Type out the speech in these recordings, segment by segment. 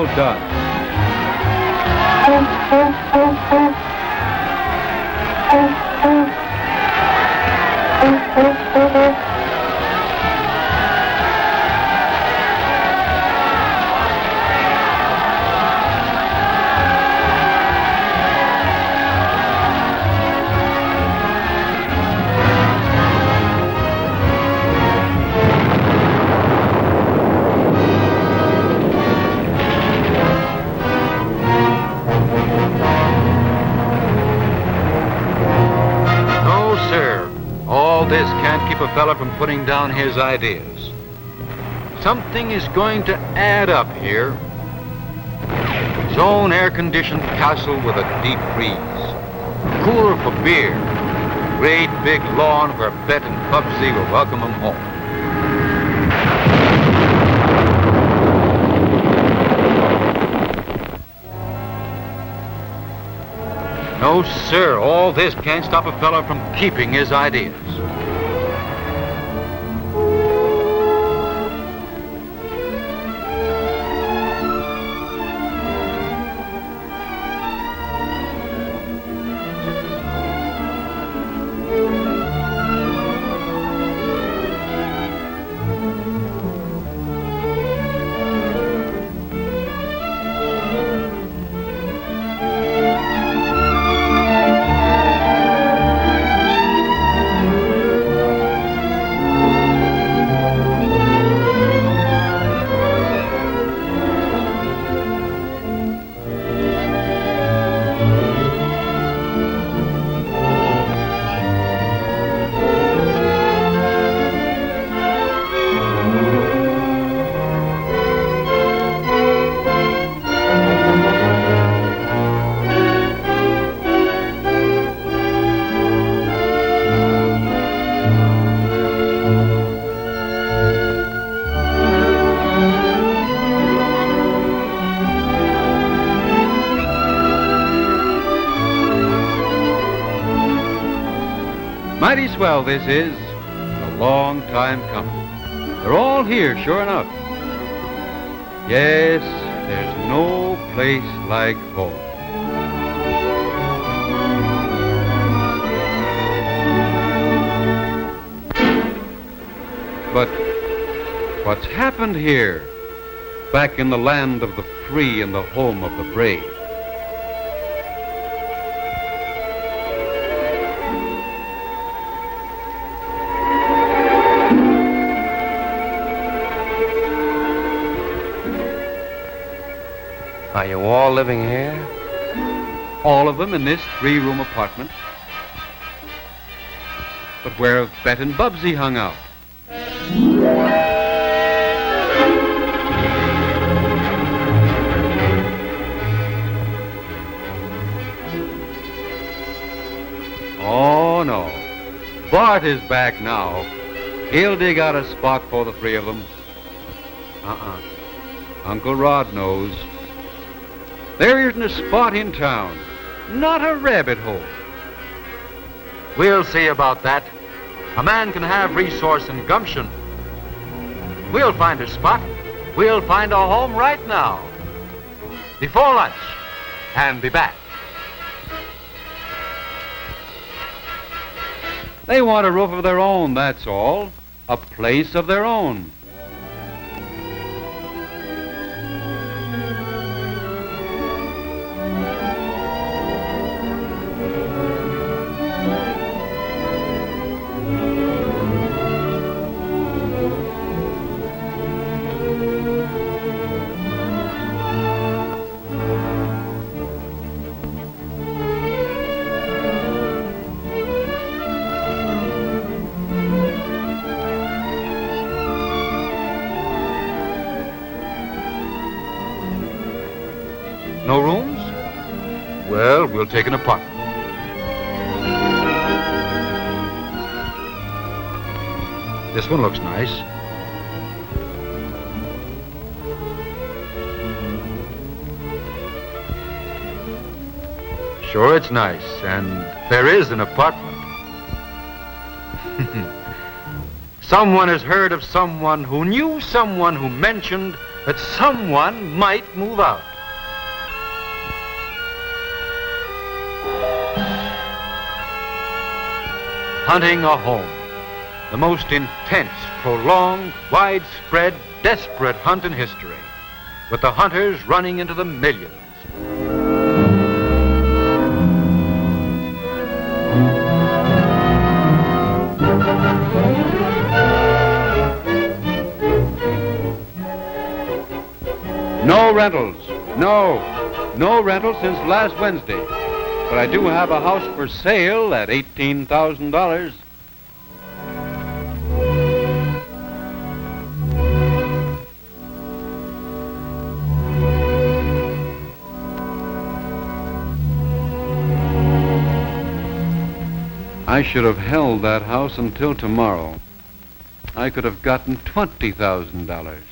have done. This can't keep a fella from putting down his ideas. Something is going to add up here. His own air-conditioned castle with a deep freeze. Cooler for beer. Great big lawn where Bet and Bubsy will welcome him home. No, sir, all this can't stop a fella from keeping his ideas. Mighty swell this is. A long time coming. They're all here, sure enough. Yes, there's no place like home. But what's happened here, back in the land of the free and the home of the brave? Are you all living here? All of them in this 3-room apartment. But where have Bet and Bubsy hung out? Oh, no. Bart is back now. He'll dig out a spot for the 3 of them. Uncle Rod knows. There isn't a spot in town, not a rabbit hole. We'll see about that. A man can have resource and gumption. We'll find a spot. We'll find a home right now. Before lunch, and be back. They want a roof of their own, that's all. A place of their own. No rooms? Well, we'll take an apartment. This one looks nice. Sure, it's nice, and there is an apartment. Someone has heard of someone who knew someone who mentioned that someone might move out. Hunting a home, the most intense, prolonged, widespread, desperate hunt in history, with the hunters running into the millions. No rentals. No rentals since last Wednesday. But I do have a house for sale at $18,000. I should have held that house until tomorrow. I could have gotten $20,000.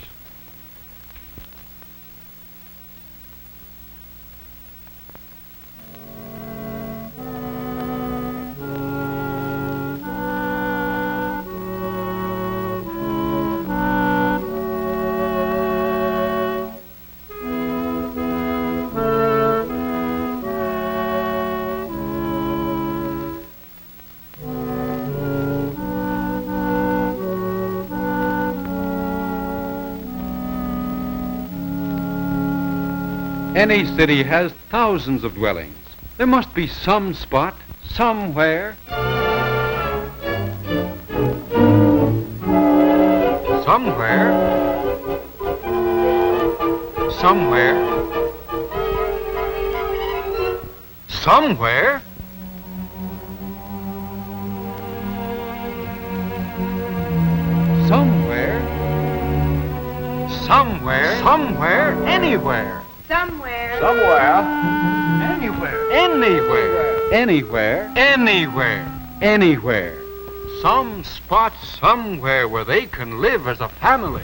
Any city has thousands of dwellings. There must be some spot, somewhere. Somewhere. Somewhere. Somewhere. Somewhere. Somewhere. Somewhere. Anywhere. Somewhere. Somewhere. Anywhere. Anywhere. Anywhere. Anywhere. Anywhere. Some spot somewhere where they can live as a family.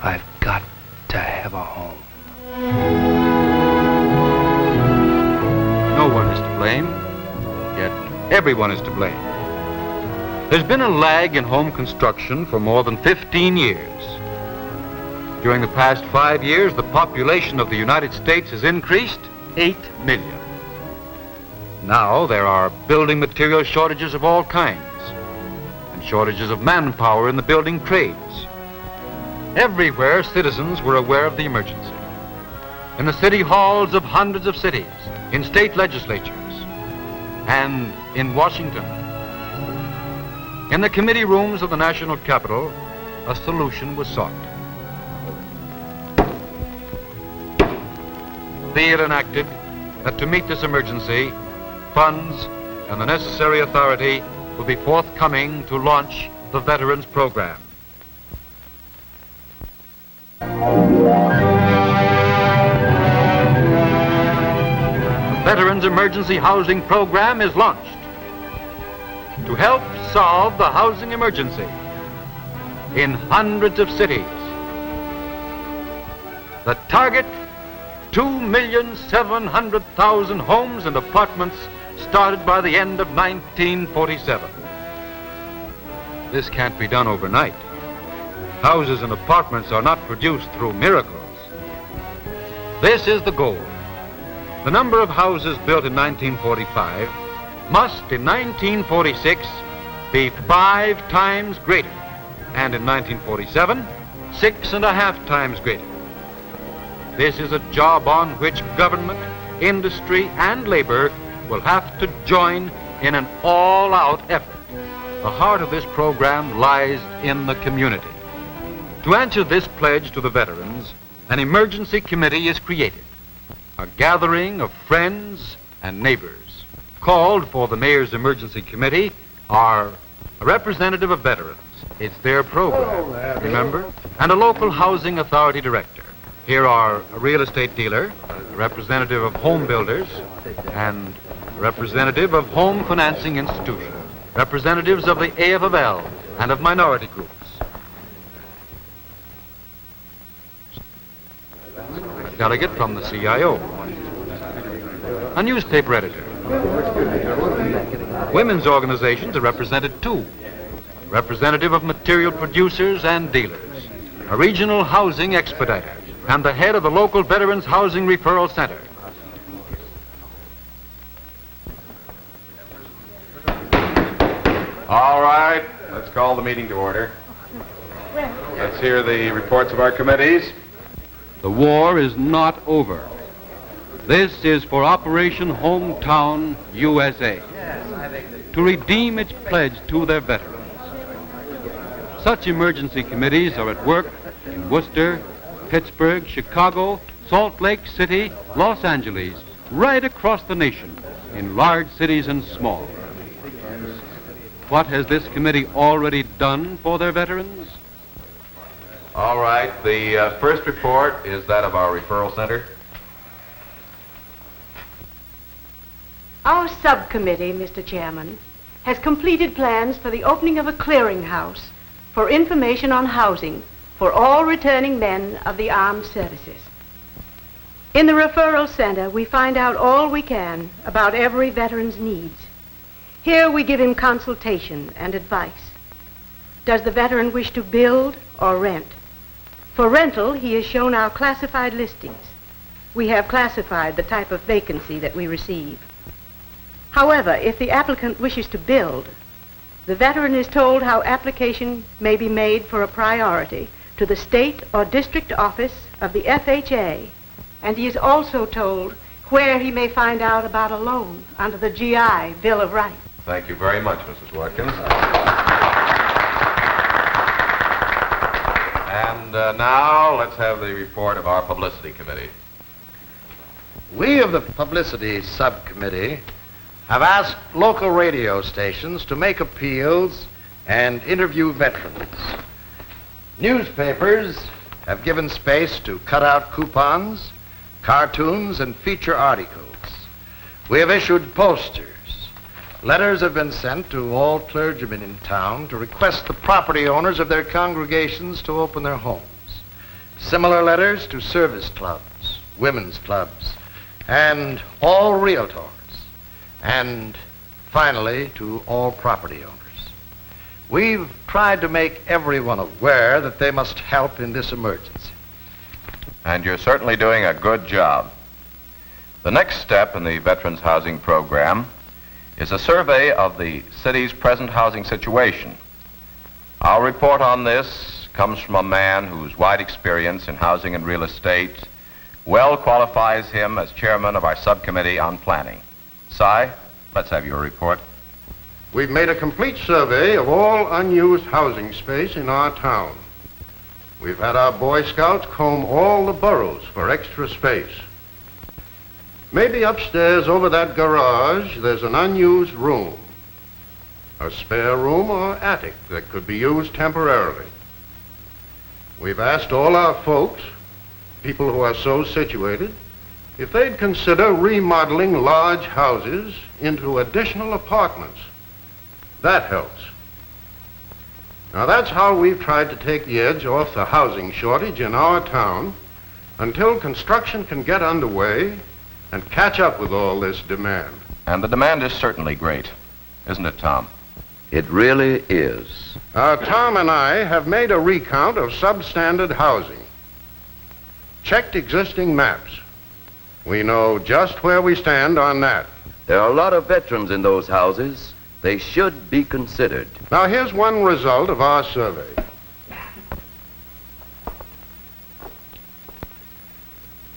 I've got to have a home. No one is to blame, yet everyone is to blame. There's been a lag in home construction for more than 15 years. During the past 5 years, the population of the United States has increased 8 million. Now there are building material shortages of all kinds, and shortages of manpower in the building trades. Everywhere, citizens were aware of the emergency. In the city halls of hundreds of cities, in state legislatures, and in Washington. In the committee rooms of the national capital, a solution was sought. Be it enacted that to meet this emergency, funds and the necessary authority will be forthcoming to launch the Veterans Program. Veterans Emergency Housing Program is launched to help solve the housing emergency in hundreds of cities. The target, 2,700,000 homes and apartments started by the end of 1947. This can't be done overnight. Houses and apartments are not produced through miracles. This is the goal. The number of houses built in 1945 must, in 1946, be 5 times greater, and in 1947, 6.5 times greater. This is a job on which government, industry, and labor will have to join in an all-out effort. The heart of this program lies in the community. To answer this pledge to the veterans, an emergency committee is created. A gathering of friends and neighbors called for the Mayor's Emergency Committee are a representative of veterans. It's their program, remember? And a local housing authority director. Here are a real estate dealer, a representative of home builders, and a representative of home financing institutions, representatives of the AFL and of minority groups. delegate from the CIO, a newspaper editor. Women's organizations are represented too. Representative of material producers and dealers, a regional housing expediter, and the head of the local Veterans Housing Referral Center. All right, let's call the meeting to order. Let's hear the reports of our committees. The war is not over. This is for Operation Hometown USA, to redeem its pledge to their veterans. Such emergency committees are at work in Worcester, Pittsburgh, Chicago, Salt Lake City, Los Angeles, right across the nation, in large cities and small. What has this committee already done for their veterans? All right, the first report is that of our referral center. Our subcommittee, Mr. Chairman, has completed plans for the opening of a clearinghouse for information on housing for all returning men of the armed services. In the referral center, we find out all we can about every veteran's needs. Here we give him consultation and advice. Does the veteran wish to build or rent? For rental, he is shown our classified listings. We have classified the type of vacancy that we receive. However, if the applicant wishes to build, the veteran is told how application may be made for a priority to the state or district office of the FHA, and he is also told where he may find out about a loan under the GI Bill of Rights. Thank you very much, Mrs. Watkins. And now let's have the report of our publicity committee. We of the Publicity Subcommittee have asked local radio stations to make appeals and interview veterans. Newspapers have given space to cut out coupons, cartoons, and feature articles. We have issued posters. Letters have been sent to all clergymen in town to request the property owners of their congregations to open their homes. Similar letters to service clubs, women's clubs, and all realtors. And finally, to all property owners. We've tried to make everyone aware that they must help in this emergency. And you're certainly doing a good job. The next step in the Veterans Housing Program is a survey of the city's present housing situation. Our report on this comes from a man whose wide experience in housing and real estate well qualifies him as chairman of our subcommittee on planning. Si, let's have your report. We've made a complete survey of all unused housing space in our town. We've had our Boy Scouts comb all the boroughs for extra space. Maybe upstairs over that garage, there's an unused room, a spare room or attic that could be used temporarily. We've asked all our folks, people who are so situated, if they'd consider remodeling large houses into additional apartments. That helps. Now that's how we've tried to take the edge off the housing shortage in our town until construction can get underway and catch up with all this demand. And the demand is certainly great, isn't it, Tom? It really is. Tom and I have made a recount of substandard housing, checked existing maps. We know just where we stand on that. There are a lot of veterans in those houses. They should be considered. Now here's one result of our survey.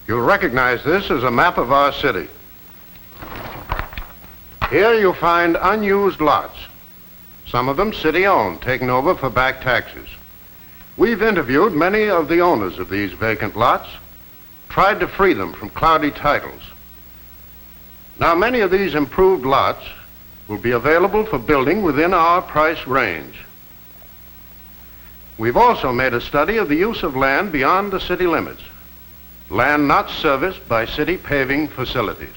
You'll recognize this as a map of our city. Here you'll find unused lots, some of them city-owned, taken over for back taxes. We've interviewed many of the owners of these vacant lots, tried to free them from cloudy titles. Now, many of these improved lots will be available for building within our price range. We've also made a study of the use of land beyond the city limits, land not serviced by city paving facilities.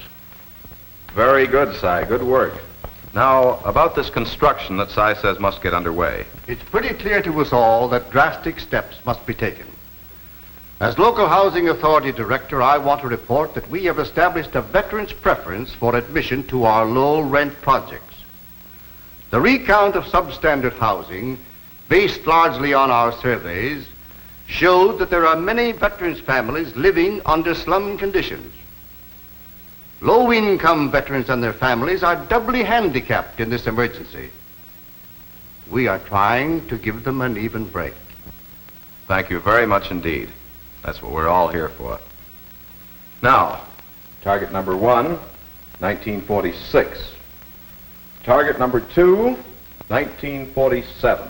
Very good, Si. Good work. Now, about this construction that Si says must get underway. It's pretty clear to us all that drastic steps must be taken. As local housing authority director, I want to report that we have established a veteran's preference for admission to our low-rent projects. The recount of substandard housing, based largely on our surveys, showed that there are many veterans' families living under slum conditions. Low-income veterans and their families are doubly handicapped in this emergency. We are trying to give them an even break. Thank you very much indeed. That's what we're all here for. Now, target number 1, 1946. Target number 2, 1947.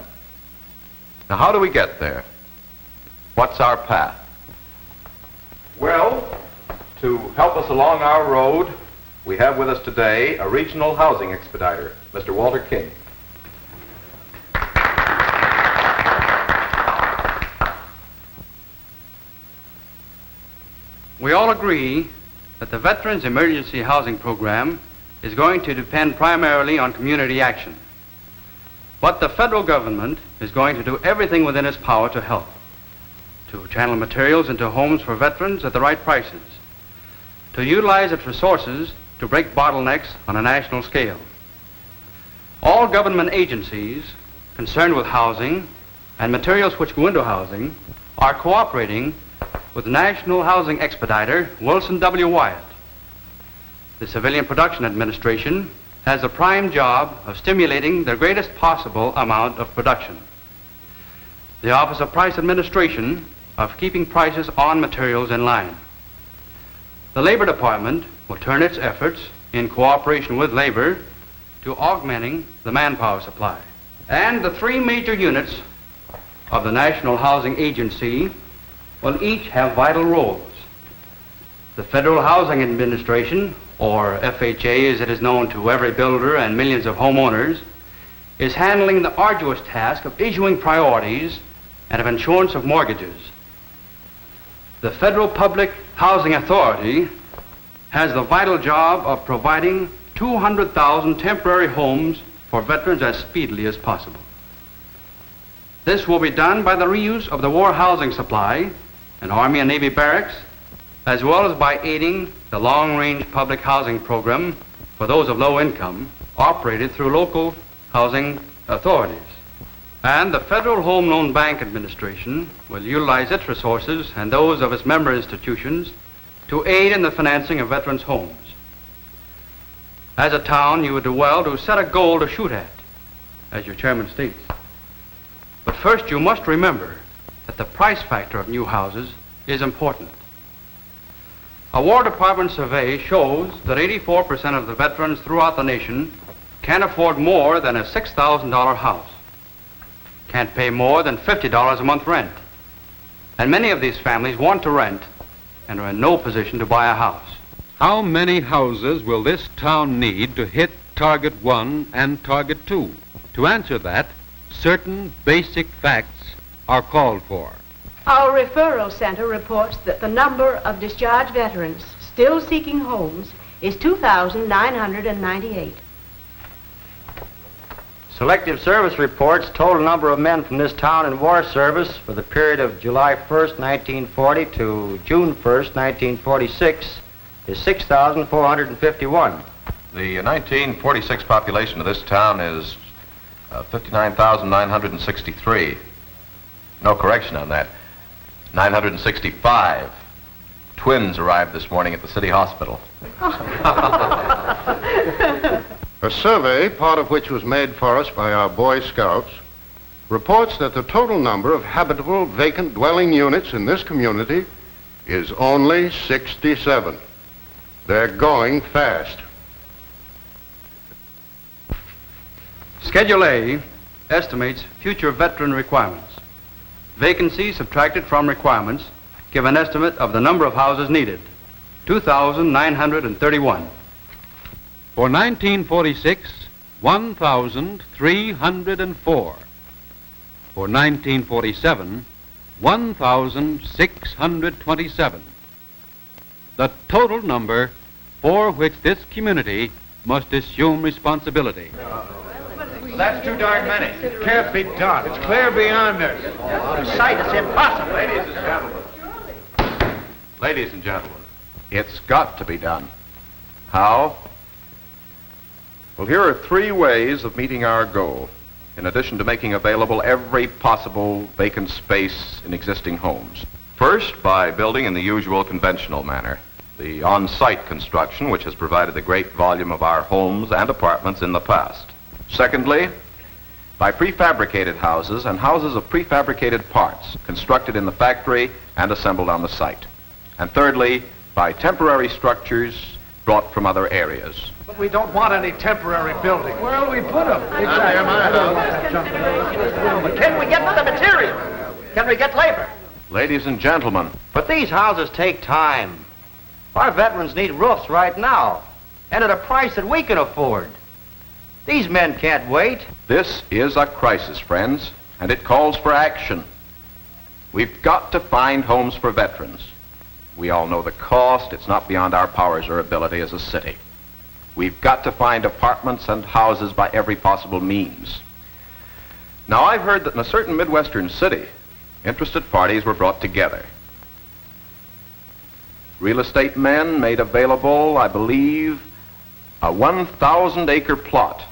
Now, how do we get there? What's our path? Well, to help us along our road, we have with us today a regional housing expediter, Mr. Walter King. We all agree that the Veterans Emergency Housing Program is going to depend primarily on community action. But the federal government is going to do everything within its power to help, to channel materials into homes for veterans at the right prices, to utilize its resources to break bottlenecks on a national scale. All government agencies concerned with housing and materials which go into housing are cooperating with National Housing Expediter Wilson W. Wyatt. The Civilian Production Administration has the prime job of stimulating the greatest possible amount of production. The Office of Price Administration of keeping prices on materials in line. The Labor Department will turn its efforts in cooperation with labor to augmenting the manpower supply. And the 3 major units of the National Housing Agency will each have vital roles. The Federal Housing Administration, or FHA as it is known to every builder and millions of homeowners, is handling the arduous task of issuing priorities and of insurance of mortgages. The Federal Public Housing Authority has the vital job of providing 200,000 temporary homes for veterans as speedily as possible. This will be done by the reuse of the war housing supply in Army and Navy barracks, as well as by aiding the long-range public housing program for those of low income operated through local housing authorities. And the Federal Home Loan Bank Administration will utilize its resources and those of its member institutions to aid in the financing of veterans' homes. As a town, you would do well to set a goal to shoot at, as your chairman states. But first, you must remember that the price factor of new houses is important. A War Department survey shows that 84% of the veterans throughout the nation can't afford more than a $6,000 house, can't pay more than $50 a month rent. And many of these families want to rent and are in no position to buy a house. How many houses will this town need to hit Target 1 and Target 2? To answer that, certain basic facts are called for. Our referral center reports that the number of discharged veterans still seeking homes is 2,998. Selective Service reports total number of men from this town in war service for the period of July 1st, 1940 to June 1st, 1946 is 6,451. The 1946 population of this town is 59,963. No correction on that. 965. Twins arrived this morning at the city hospital. A survey, part of which was made for us by our Boy Scouts, reports that the total number of habitable vacant dwelling units in this community is only 67. They're going fast. Schedule A estimates future veteran requirements. Vacancies subtracted from requirements give an estimate of the number of houses needed, 2,931. For 1946, 1,304. For 1947, 1,627. The total number for which this community must assume responsibility. That's too darn many. It can't be done. It's clear beyond us. Out of sight, it's impossible. Ladies and gentlemen, Ladies and gentlemen, it's got to be done. How? Well, here are 3 ways of meeting our goal, in addition to making available every possible vacant space in existing homes. First, by building in the usual conventional manner, the on-site construction which has provided the great volume of our homes and apartments in the past. Secondly, by prefabricated houses and houses of prefabricated parts constructed in the factory and assembled on the site. And thirdly, by temporary structures brought from other areas. But we don't want any temporary buildings. Where will we put them? But can we get the material? Can we get labor? Ladies and gentlemen, But these houses take time. Our veterans need roofs right now, and at a price that we can afford. These men can't wait. this is a crisis, friends, and it calls for action. We've got to find homes for veterans. We all know the cost. It's not beyond our powers or ability as a city. We've got to find apartments and houses by every possible means. Now, I've heard that in a certain Midwestern city, interested parties were brought together. Real estate men made available, I believe, a 1,000-acre plot.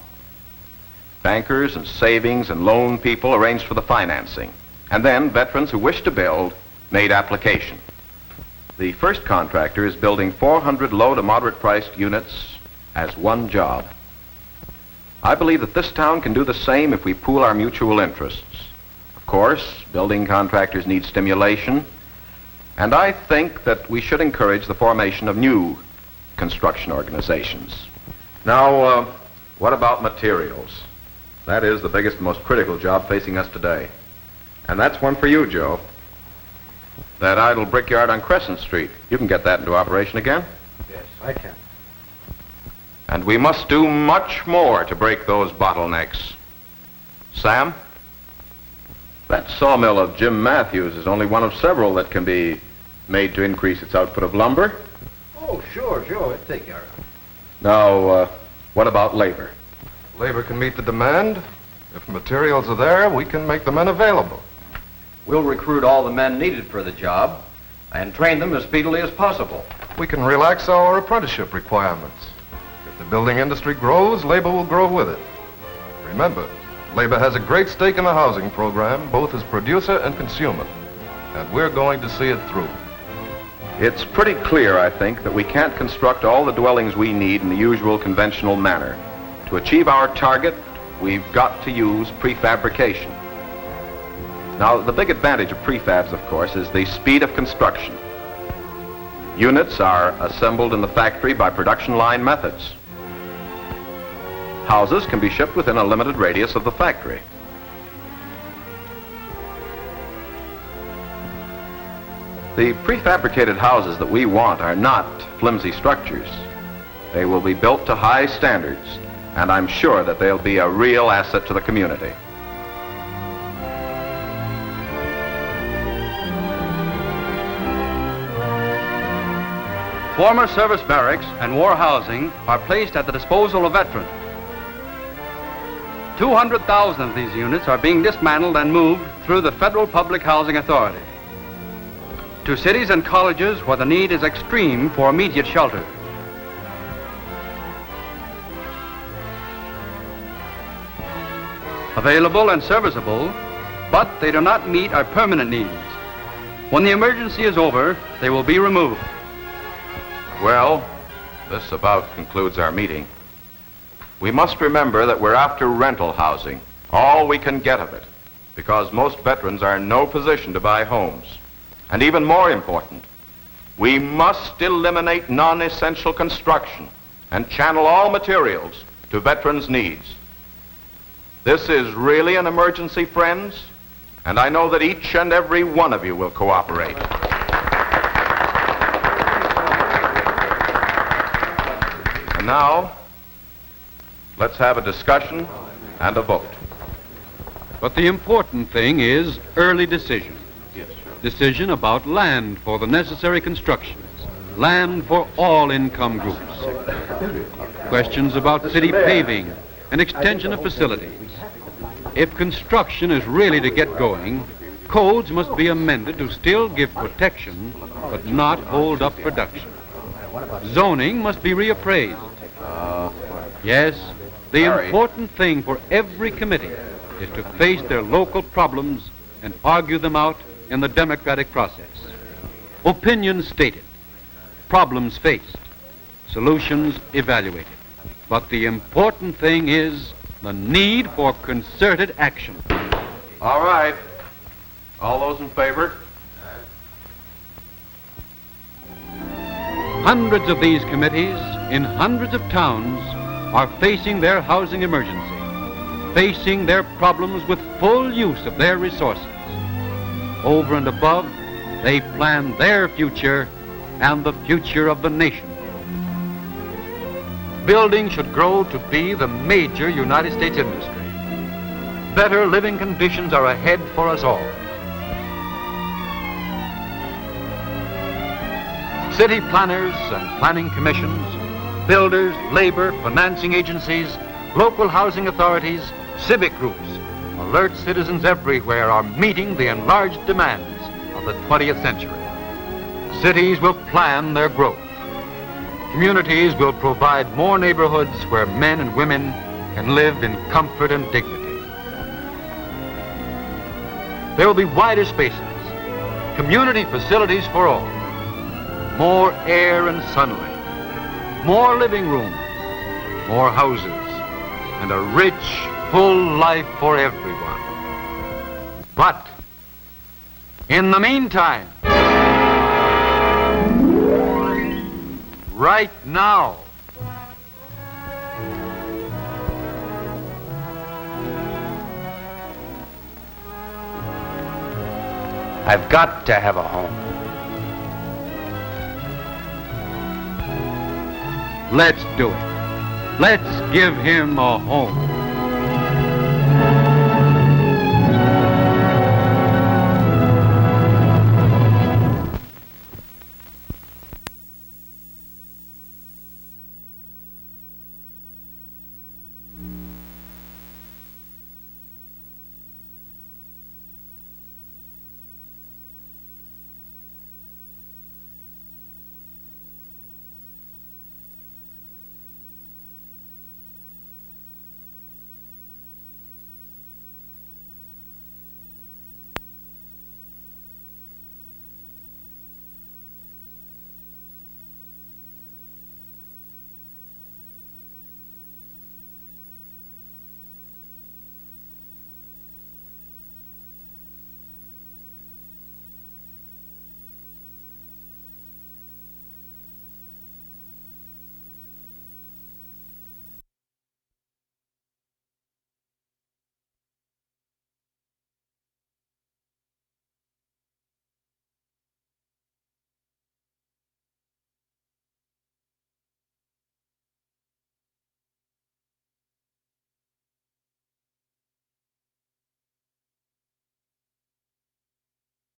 Bankers and savings and loan people arranged for the financing. And then veterans who wished to build made application. The first contractor is building 400 low to moderate priced units as one job. I believe that this town can do the same if we pool our mutual interests. Of course, building contractors need stimulation, and I think that we should encourage the formation of new construction organizations. Now, what about materials? That is the biggest, most critical job facing us today. And that's one for you, Joe. That idle brickyard on Crescent Street. You can get that into operation again? Yes, I can. And we must do much more to break those bottlenecks. Sam? That sawmill of Jim Matthews is only one of several that can be made to increase its output of lumber. Oh, sure, it'll take care of it. Now, what about labor? Labor can meet the demand. If materials are there, we can make the men available. We'll recruit all the men needed for the job and train them as speedily as possible. We can relax our apprenticeship requirements. If the building industry grows, labor will grow with it. Remember, labor has a great stake in the housing program, both as producer and consumer. And we're going to see it through. It's pretty clear, I think, that we can't construct all the dwellings we need in the usual conventional manner. To achieve our target, we've got to use prefabrication. Now, the big advantage of prefabs, of course, is the speed of construction. Units are assembled in the factory by production line methods. Houses can be shipped within a limited radius of the factory. The prefabricated houses that we want are not flimsy structures. They will be built to high standards, and I'm sure that they'll be a real asset to the community. Former service barracks and war housing are placed at the disposal of veterans. 200,000 of these units are being dismantled and moved through the Federal Public Housing Authority to cities and colleges where the need is extreme for immediate shelter. Available and serviceable, but they do not meet our permanent needs. When the emergency is over, they will be removed. Well, this about concludes our meeting. We must remember that we're after rental housing, all we can get of it, because most veterans are in no position to buy homes. And even more important, we must eliminate non-essential construction and channel all materials to veterans' needs. This is really an emergency, friends, and I know that each and every one of you will cooperate. And now, let's have a discussion and a vote. But the important thing is early decision. Decision about land for the necessary constructions, land for all income groups. Questions about city paving and extension of facilities. If construction is really to get going, codes must be amended to still give protection but not hold up production. Zoning must be reappraised. Yes, the important thing for every committee is to face their local problems and argue them out in the democratic process. Opinions stated, problems faced, solutions evaluated. But the important thing is the need for concerted action. All right. All those in favor? Hundreds of these committees in hundreds of towns are facing their housing emergency, facing their problems with full use of their resources. Over and above, they plan their future and the future of the nation. Building should grow to be the major United States industry. Better living conditions are ahead for us all. City planners and planning commissions, builders, labor, financing agencies, local housing authorities, civic groups, alert citizens everywhere are meeting the enlarged demands of the 20th century. Cities will plan their growth. Communities will provide more neighborhoods where men and women can live in comfort and dignity. There will be wider spaces, community facilities for all, more air and sunlight, more living rooms, more houses, and a rich, full life for everyone. But in the meantime, right now, I've got to have a home. let's do it. Let's give him a home.